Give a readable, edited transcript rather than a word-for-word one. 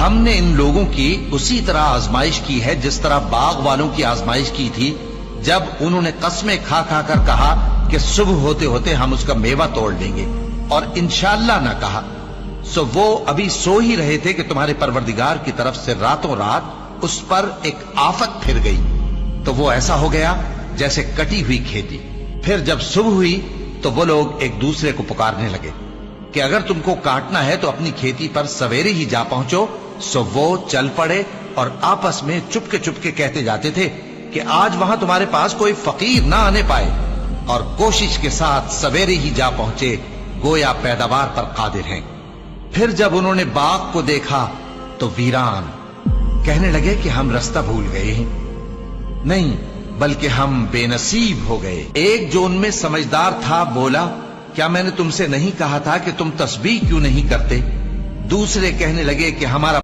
ہم نے ان لوگوں کی اسی طرح آزمائش کی ہے جس طرح باغ والوں کی آزمائش کی تھی جب انہوں نے قسمیں کھا کھا کر کہا کہ صبح ہوتے ہوتے ہم اس کا میوہ توڑ لیں گے اور انشاءاللہ نہ کہا. سو وہ ابھی سو ہی رہے تھے کہ تمہارے پروردگار کی طرف سے راتوں رات اس پر ایک آفت پھر گئی تو وہ ایسا ہو گیا جیسے کٹی ہوئی کھیتی. پھر جب صبح ہوئی تو وہ لوگ ایک دوسرے کو پکارنے لگے کہ اگر تم کو کاٹنا ہے تو اپنی کھیتی پر سویرے ہی جا پہنچو. سو وہ چل پڑے اور آپس میں چپ کے کہتے جاتے تھے کہ آج وہاں تمہارے پاس کوئی فقیر نہ آنے پائے، اور کوشش کے ساتھ سویرے ہی جا پہنچے گویا پیداوار پر قادر ہیں. پھر جب انہوں نے باغ کو دیکھا تو ویران، کہنے لگے کہ ہم رستہ بھول گئے ہیں. نہیں بلکہ ہم بے نصیب ہو گئے. ایک جو ان میں سمجھدار تھا بولا، کیا میں نے تم سے نہیں کہا تھا کہ تم تسبیح کیوں نہیں کرتے؟ دوسرے کہنے لگے کہ ہمارا